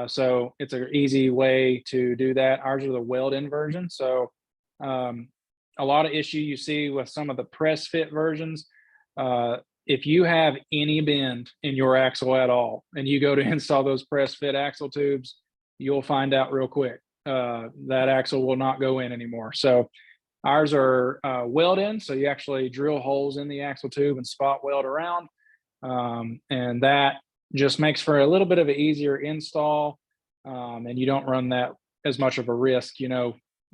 B: so it's an easy way to do that. Ours are the weld-in version, so a lot of issue you see with some of the press fit versions. If you have any bend in your axle at all, and you go to install those press fit axle tubes, you'll find out real quick that axle will not go in anymore. So ours are weld in, so you actually drill holes in the axle tube and spot weld around, and that just makes for a little bit of an easier install, and you don't run that as much of a risk,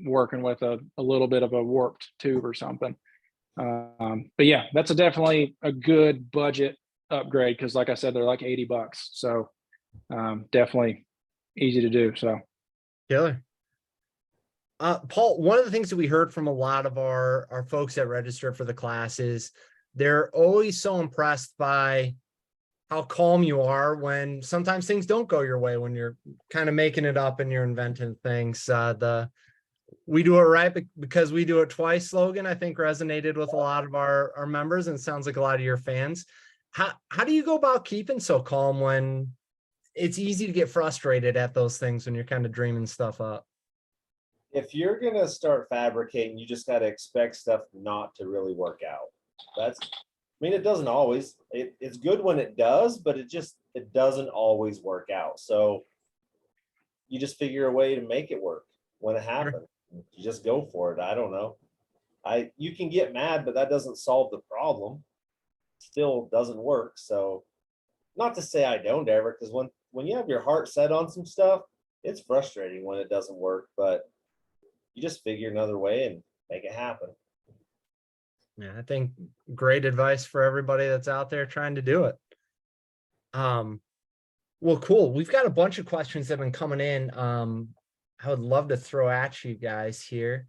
B: working with a little bit of a warped tube or something. But yeah, that's definitely a good budget upgrade, because like I said, they're like $80. So definitely easy to do. So
A: Killer. Paul, one of the things that we heard from a lot of our folks that register for the class is they're always so impressed by how calm you are when sometimes things don't go your way, when you're kind of making it up and you're inventing things. We do it right because we do it twice slogan, I think, resonated with a lot of our members, and sounds like a lot of your fans. How do you go about keeping so calm when it's easy to get frustrated at those things when you're kind of dreaming stuff up?
C: If you're gonna start fabricating, you just gotta expect stuff not to really work out. It doesn't always. It's good when it does, but it doesn't always work out. So you just figure a way to make it work when it happens. You just go for it. I don't know. You can get mad, but that doesn't solve the problem. Still doesn't work. So not to say I don't ever, because when you have your heart set on some stuff, it's frustrating when it doesn't work, but you just figure another way and make it happen.
A: Yeah, I think great advice for everybody that's out there trying to do it. Well, cool. We've got a bunch of questions that have been coming in. I would love to throw at you guys here.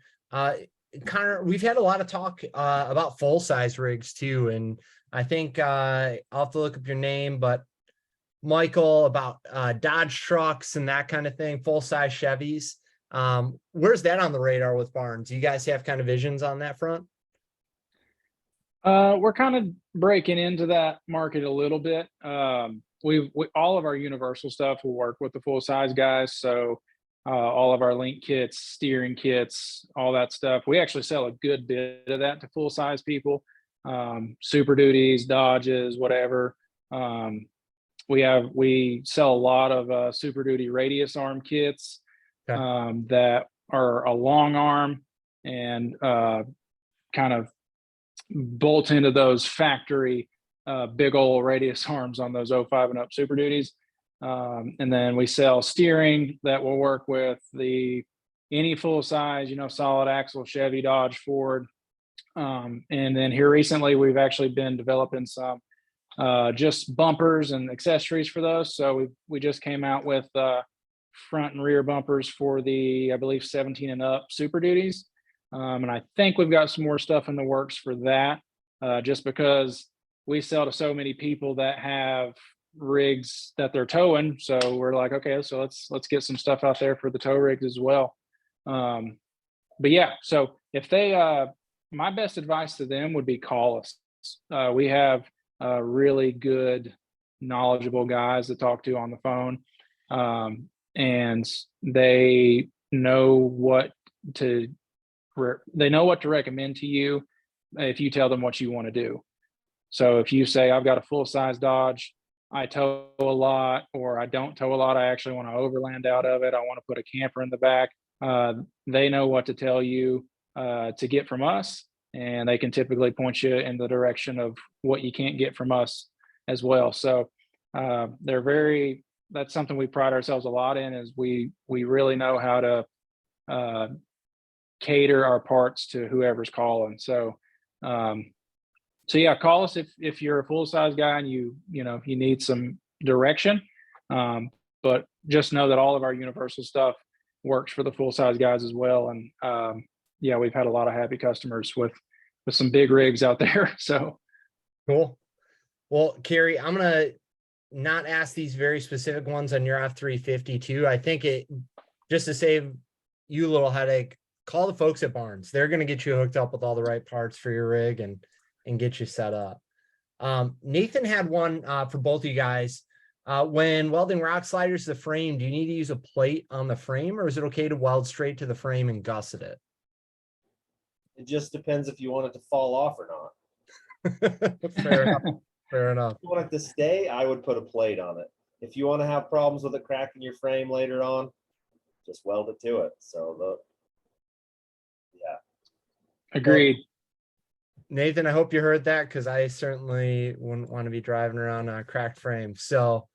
A: Connor, we've had a lot of talk about full-size rigs too, and I think I'll have to look up your name, but Michael, about Dodge trucks and that kind of thing, full-size Chevys. Where's that on the radar with Barnes? Do you guys have kind of visions on that front?
B: We're kind of breaking into that market a little bit. We all of our universal stuff will work with the full-size guys, so all of our link kits, steering kits, all that stuff. We actually sell a good bit of that to full-size people, Super Duties, Dodges, whatever. We sell a lot of Super Duty radius arm kits. Okay. That are a long arm and kind of bolt into those factory big old radius arms on those 05 and up Super Duties. And then we sell steering that will work with any full size, solid axle, Chevy, Dodge, Ford. And then here recently, we've actually been developing some just bumpers and accessories for those. So we just came out with front and rear bumpers for I believe 17 and up Super Duties. And I think we've got some more stuff in the works for that, just because we sell to so many people that have rigs that they're towing. So we're like, okay, so let's get some stuff out there for the tow rigs as well. But yeah, so if they, my best advice to them would be call us. We have really good, knowledgeable guys to talk to on the phone. and they know what to recommend to you if you tell them what you want to do. So if you say, I've got a full size Dodge, I tow a lot, or I don't tow a lot, I actually want to overland out of it, I want to put a camper in the back, they know what to tell you to get from us, and they can typically point you in the direction of what you can't get from us as well. So that's something we pride ourselves a lot in, is we really know how to cater our parts to whoever's calling. So yeah, call us if you're a full size guy and you need some direction. But just know that all of our universal stuff works for the full size guys as well. And yeah, we've had a lot of happy customers with some big rigs out there. So
A: Cool. Well, Carrie, I'm gonna not ask these very specific ones on your F350 too. I think just to save you a little headache, call the folks at Barnes. They're gonna get you hooked up with all the right parts for your rig and get you set up. Nathan had one for both of you guys. When welding rock sliders to the frame, do you need to use a plate on the frame, or is it okay to weld straight to the frame and gusset it?
C: It just depends if you want it to fall off or not.
A: Fair enough. Fair enough.
C: If you want it to stay, I would put a plate on it. If you want to have problems with it cracking your frame later on, just weld it to it. So yeah.
B: agreed.
A: Nathan, I hope you heard that, because I certainly wouldn't want to be driving around on a cracked frame. So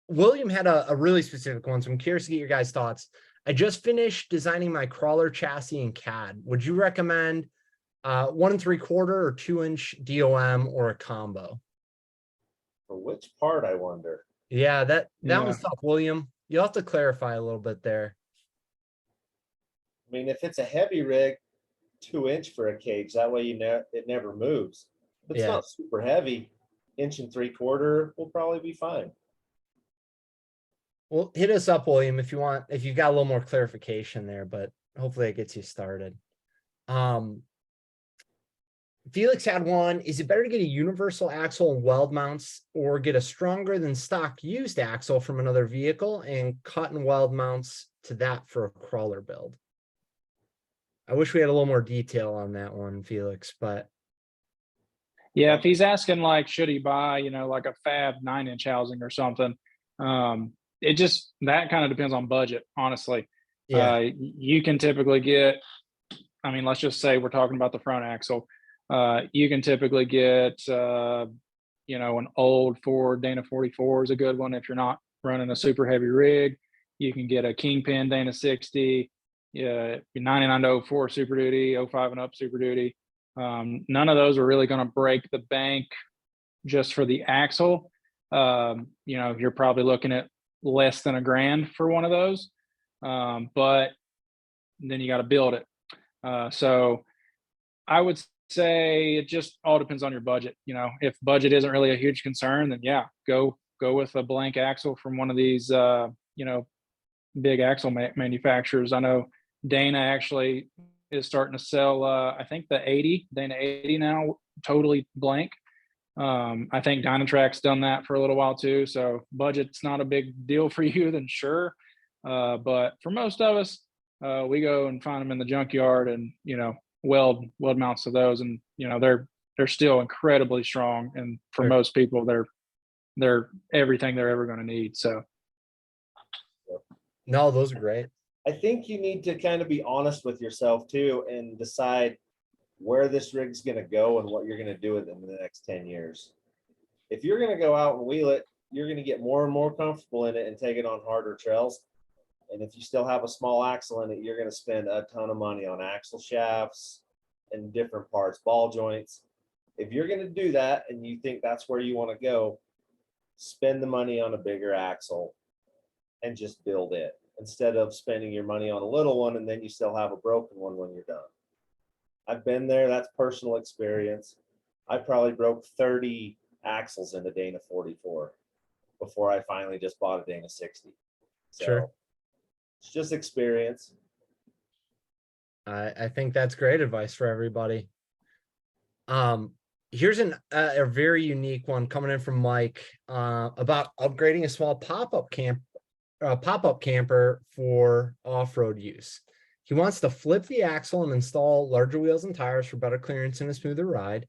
A: William had a really specific one, so I'm curious to get your guys' thoughts. I just finished designing my crawler chassis in CAD. Would you recommend 1 3/4 or 2-inch DOM or a combo?
C: For which part, I wonder?
A: Yeah, that
B: Yeah.
A: was tough, William. You'll have to clarify a little bit there.
C: I mean, if it's a heavy rig, 2-inch for a cage. That way it never moves. If it's
A: Yeah.
C: not super heavy, 1 3/4 will probably be fine.
A: Well, hit us up, William, if you've got a little more clarification there, but hopefully it gets you started. Felix had one. Is it better to get a universal axle and weld mounts, or get a stronger than stock used axle from another vehicle and cut and weld mounts to that for a crawler build? I wish we had a little more detail on that one, Felix, but
B: Yeah, if he's asking like, should he buy, like a Fab 9-inch housing or something, that kind of depends on budget, honestly.
A: yeah,
B: You can typically get, let's just say we're talking about the front axle. You can typically get, an old Ford Dana 44 is a good one if you're not running a super heavy rig. You can get a Kingpin Dana 60, 99 to 04 Super Duty, 05 and up Super Duty. None of those are really going to break the bank just for the axle. You're probably looking at less than $1,000 for one of those. But then you got to build it. So I would say it just all depends on your budget. If budget isn't really a huge concern, then yeah, go with a blank axle from one of these, big axle manufacturers. I know Dana actually is starting to sell, I think the Dana 80 now, totally blank. I think Dynatrack's done that for a little while too. So budget's not a big deal for you, then sure. But for most of us, we go and find them in the junkyard and, weld mounts to those. And, they're still incredibly strong. And for
A: Sure.
B: most people, they're everything they're ever going to need. So.
A: no, those are great.
C: I think you need to kind of be honest with yourself too and decide where this rig's going to go and what you're going to do with it in the next 10 years. If you're going to go out and wheel it, you're going to get more and more comfortable in it and take it on harder trails. And if you still have a small axle in it, you're going to spend a ton of money on axle shafts and different parts, ball joints. If you're going to do that and you think that's where you want to go, spend the money on a bigger axle and just build it, instead of spending your money on a little one and then you still have a broken one when you're done. I've been there. That's personal experience. I probably broke 30 axles in a Dana 44 before I finally just bought a Dana 60. So
A: Sure.
C: it's just experience.
A: I think that's great advice for everybody. Here's a very unique one coming in from Mike about upgrading a small pop-up camper for off-road use. He wants to flip the axle and install larger wheels and tires for better clearance and a smoother ride.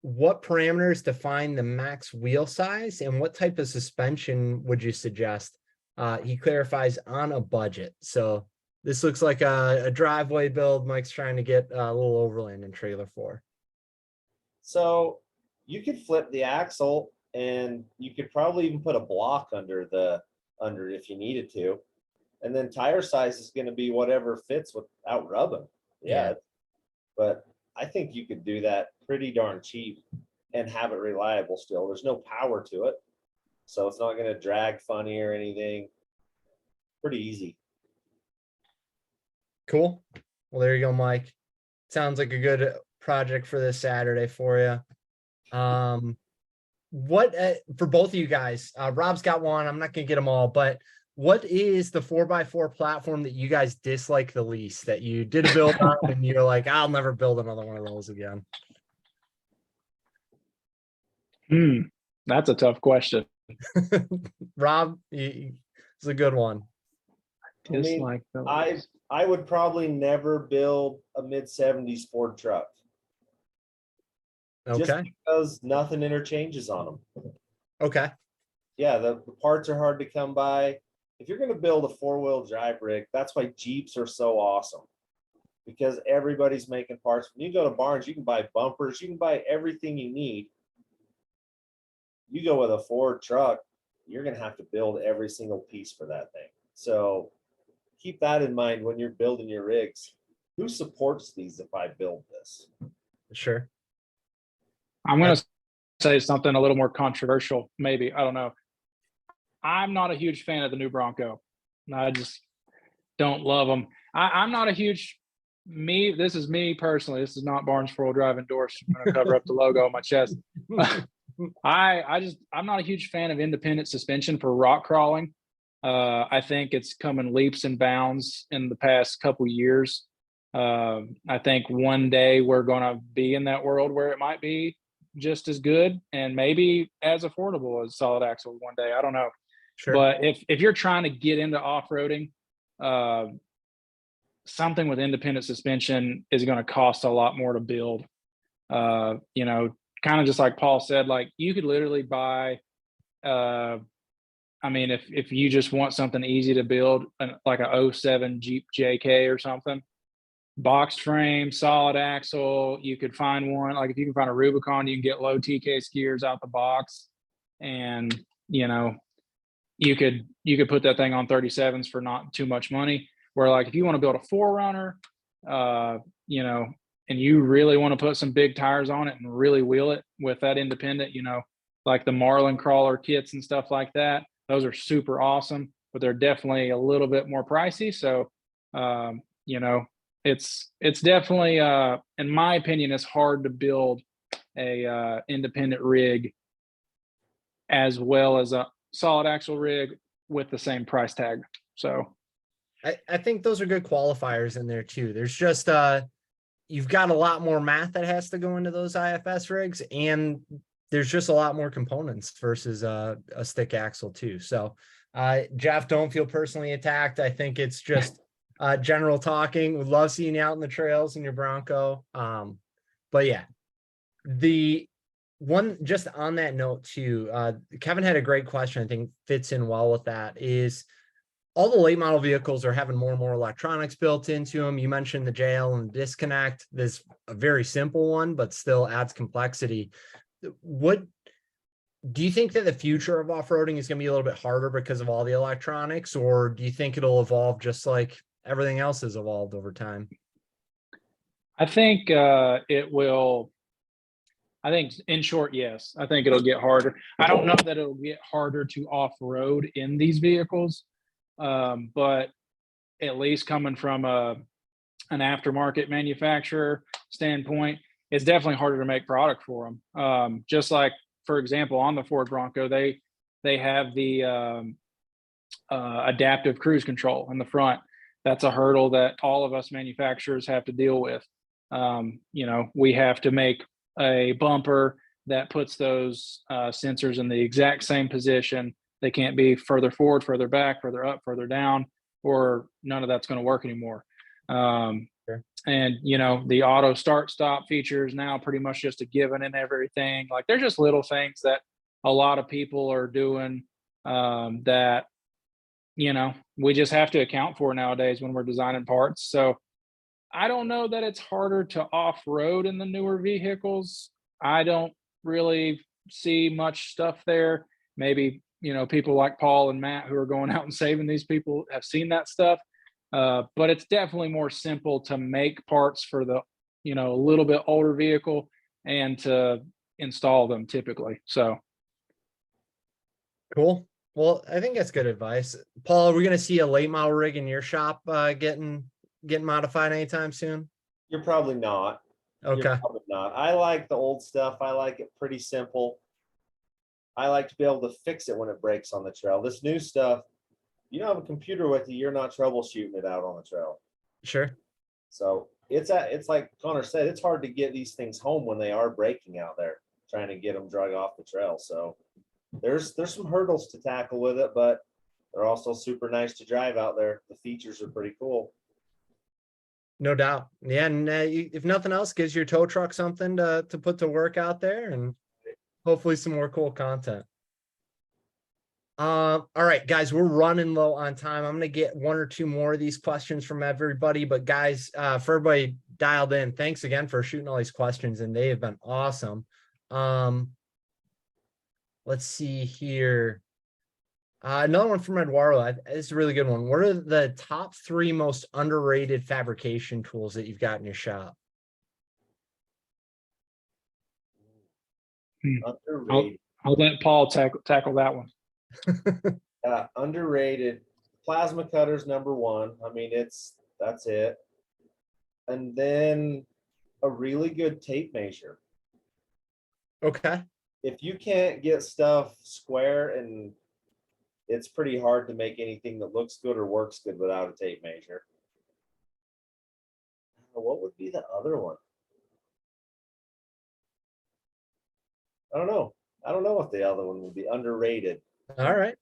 A: What parameters define the max wheel size, and what type of suspension would you suggest? He clarifies on a budget. So this looks like a driveway build Mike's trying to get a little overland and trailer for.
C: So you could flip the axle, and you could probably even put a block under it if you needed to. And then tire size is going to be whatever fits without rubbing. Yeah. But I think you could do that pretty darn cheap and have it reliable still. There's no power to it, so it's not going to drag funny or anything. Pretty easy.
A: Cool. Well, there you go, Mike. Sounds like a good project for this Saturday for you. What for both of you guys? Rob's got one. I'm not gonna get them all, but what is the 4x4 platform that you guys dislike the least, that you did a build on and you're like, I'll never build another one of those again?
B: That's a tough question.
A: Rob, it's a good one.
B: Dislike the least.
C: I would probably never build a mid-70s Ford truck. Just
A: Okay.
C: because nothing interchanges on them.
A: Okay.
C: Yeah, the parts are hard to come by. If you're going to build a four-wheel drive rig, that's why Jeeps are so awesome, because everybody's making parts. When you go to Barnes, you can buy bumpers, you can buy everything you need. You go with a Ford truck, you're going to have to build every single piece for that thing. So keep that in mind when you're building your rigs. Who supports these if I build this?
A: Sure.
B: I'm going to say something a little more controversial, maybe. I don't know. I'm not a huge fan of the new Bronco. I just don't love them. I'm not a huge this is me personally. This is not Barnes 4-wheel drive endorsed. I'm going to cover up the logo on my chest. I'm not a huge fan of independent suspension for rock crawling. I think it's come in leaps and bounds in the past couple years. I think one day we're going to be in that world where it might be just as good and maybe as affordable as solid axle one day. I don't know.
A: Sure.
B: But if you're trying to get into off-roading, something with independent suspension is going to cost a lot more to build. You know, kind of just like Paul said, like you could literally buy, I mean, if you just want something easy to build, like a 07 Jeep JK or something, boxed frame, solid axle, you could find one. Like if you can find a Rubicon, you can get low TK skiers out the box, and you know, you could put that thing on 37s for not too much money. Where like if you want to build a 4Runner, you know, and you really want to put some big tires on it and really wheel it with that independent, you know, like the Marlin crawler kits and stuff like that, those are super awesome, but they're definitely a little bit more pricey. So, you know, it's definitely, in my opinion, it's hard to build a independent rig as well as a solid axle rig with the same price tag. So
A: I think those are good qualifiers in there too. There's just you've got a lot more math that has to go into those IFS rigs, and there's just a lot more components versus a stick axle too. So Jeff, don't feel personally attacked. I think it's just general talking. Would love seeing you out in the trails in your Bronco. But yeah, the one just on that note too, Kevin had a great question. I think fits in well with that. Is all the late model vehicles are having more and more electronics built into them. You mentioned the JL and the disconnect. There's a very simple one, but still adds complexity. What do you think that the future of off-roading is going to be a little bit harder because of all the electronics, or do you think it'll evolve just like everything else has evolved over time?
B: I think it will. I think in short, yes. I think it'll get harder. I don't know that it'll get harder to off-road in these vehicles, but at least coming from an aftermarket manufacturer standpoint, it's definitely harder to make product for them. Just like, for example, on the Ford Bronco, they have the adaptive cruise control in the front. That's a hurdle that all of us manufacturers have to deal with. You know, we have to make a bumper that puts those sensors in the exact same position. They can't be further forward, further back, further up, further down, or none of that's going to work anymore.
A: Sure.
B: And you know, the auto start stop feature is now pretty much just a given in everything. Like they're just little things that a lot of people are doing that, you know, we just have to account for nowadays when we're designing parts. So I don't know that it's harder to off-road in the newer vehicles. I don't really see much stuff there. Maybe, you know, people like Paul and Matt who are going out and saving these people have seen that stuff. But it's definitely more simple to make parts for the, you know, a little bit older vehicle and to install them typically. So
A: Cool. Well, I think that's good advice. Paul, are we going to see a late model rig in your shop getting modified anytime soon?
C: You're probably not.
A: Okay.
C: You're probably not. I like the old stuff. I like it pretty simple. I like to be able to fix it when it breaks on the trail. This new stuff, you don't have a computer with you, you're not troubleshooting it out on the trail.
A: Sure.
C: So it's like Connor said, it's hard to get these things home when they are breaking out there, trying to get them drug off the trail. So there's some hurdles to tackle with it, but they're also super nice to drive out there. The features are pretty cool.
A: No doubt. Yeah. And if nothing else, gives your tow truck something to put to work out there, and hopefully some more cool content. All right, guys, we're running low on time. I'm going to get one or two more of these questions from everybody, but guys, for everybody dialed in, thanks again for shooting all these questions, and they have been awesome. Let's see here. Another one from Eduardo. It's a really good one. What are the top 3 most underrated fabrication tools that you've got in your shop?
C: Underrated.
B: I'll let Paul tackle that one.
C: Underrated. Plasma cutters, number 1. I mean, that's it. And then a really good tape measure.
A: Okay.
C: If you can't get stuff square, and it's pretty hard to make anything that looks good or works good without a tape measure. What would be the other one? I don't know. I don't know what the other one would be. Underrated.
A: All right.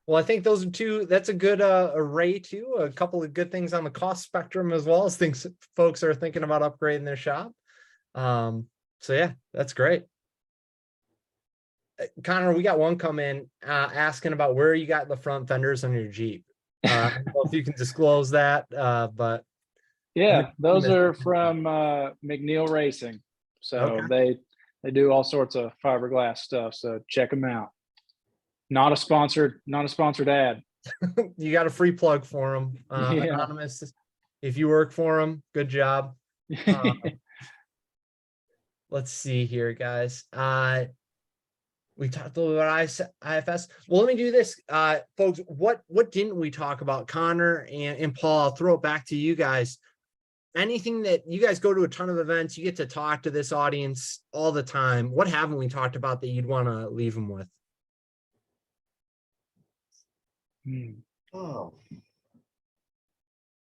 A: Well, I think those are two. That's a good array too. A couple of good things on the cost spectrum, as well as things folks are thinking about upgrading their shop. So yeah, that's great. Connor, we got one come in asking about where you got the front fenders on your Jeep. I don't know if you can disclose that, but
B: yeah, those are from McNeil Racing. So
A: okay.
B: they do all sorts of fiberglass stuff. So check them out. Not a sponsored ad.
A: You got a free plug for them.
B: Yeah.
A: Anonymous, if you work for them, good job. Let's see here, guys. We talked a little about IFS. Well, let me do this, folks. What didn't we talk about? Connor and Paul, I'll throw it back to you guys. Anything that you guys go to a ton of events, you get to talk to this audience all the time. What haven't we talked about that you'd want to leave them with?
C: Oh,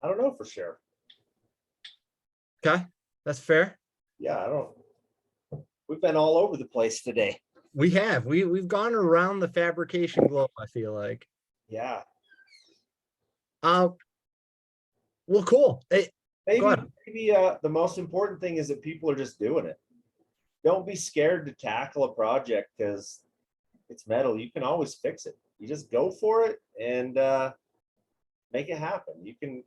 C: I don't know for sure.
A: Okay, that's fair.
C: Yeah, I don't. We've been all over the place today.
A: We have. We've gone around the fabrication globe, I feel like.
C: Yeah.
A: Well, cool. Hey,
C: maybe the most important thing is that people are just doing it. Don't be scared to tackle a project because it's metal. You can always fix it. You just go for it and make it happen. You can,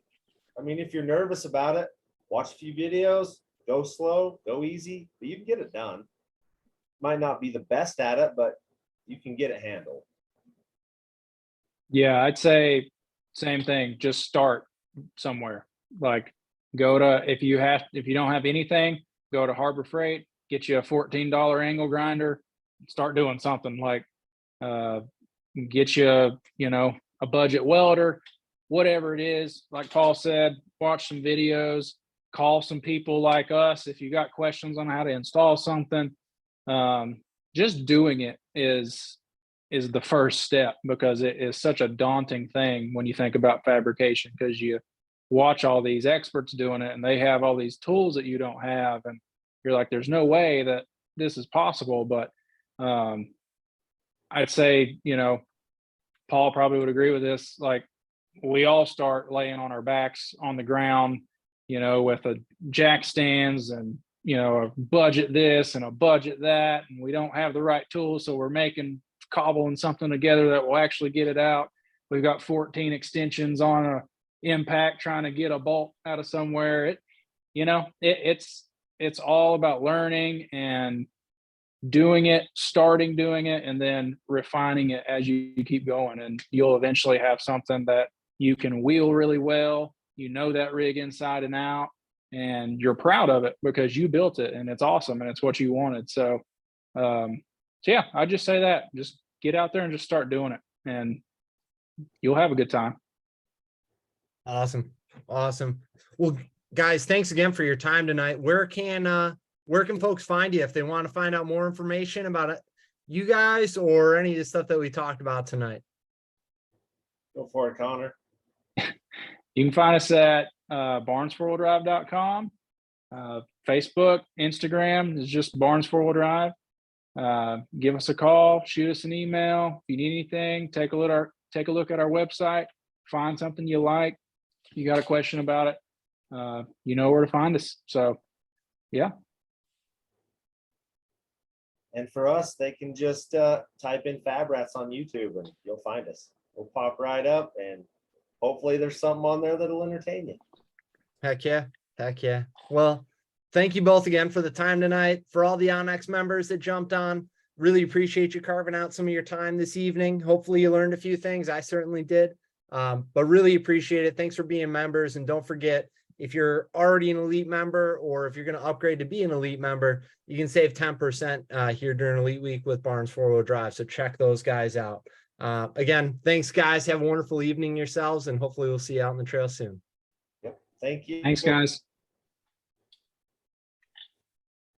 C: I mean, if you're nervous about it, watch a few videos, go slow, go easy, but you can get it done. Might not be the best at it, but you can get it handled.
B: Yeah, I'd say same thing. Just start somewhere. Like go to, if you don't have anything, go to Harbor Freight, get you a $14 angle grinder, start doing something. Like get you, a budget welder, whatever it is. Like Paul said, watch some videos, call some people like us if you got questions on how to install something. Just doing it is the first step, because it is such a daunting thing when you think about fabrication, because you watch all these experts doing it and they have all these tools that you don't have, and you're like, there's no way that this is possible. But I'd say, you know, Paul probably would agree with this. Like, we all start laying on our backs on the ground, you know, with a jack stands and, you know, a budget this and a budget that, and we don't have the right tools. So we're cobbling something together that will actually get it out. We've got 14 extensions on a impact trying to get a bolt out of somewhere. It's all about learning and doing it, starting doing it, and then refining it as you keep going. And you'll eventually have something that you can wheel really well. You know that rig inside and out, and you're proud of it because you built it and it's awesome and it's what you wanted. So yeah, I just say that, just get out there and just start doing it and you'll have a good time.
A: Awesome. Well, guys, thanks again for your time tonight. Where can folks find you if they want to find out more information about it, you guys, or any of the stuff that we talked about tonight?
C: Go for it, Connor.
B: You can find us at barnes4wheeldrive.com. Facebook, Instagram is just Barnes 4-Wheel Drive. Give us a call, shoot us an email. If you need anything, take a look at our website, find something you like. You got a question about it, you know where to find us. So yeah.
C: And for us, they can just type in Fab Rats on YouTube and you'll find us. We'll pop right up and hopefully there's something on there that'll entertain you.
A: Heck yeah. Well, thank you both again for the time tonight. For all the onX members that jumped on, really appreciate you carving out some of your time this evening. Hopefully you learned a few things. I certainly did, but really appreciate it. Thanks for being members. And don't forget, if you're already an Elite member, or if you're going to upgrade to be an Elite member, you can save 10% here during Elite Week with Barnes 4-Wheel Drive. So check those guys out. Again, thanks guys. Have a wonderful evening yourselves, and hopefully we'll see you out on the trail soon.
C: Yep. Thank you.
B: Thanks, guys.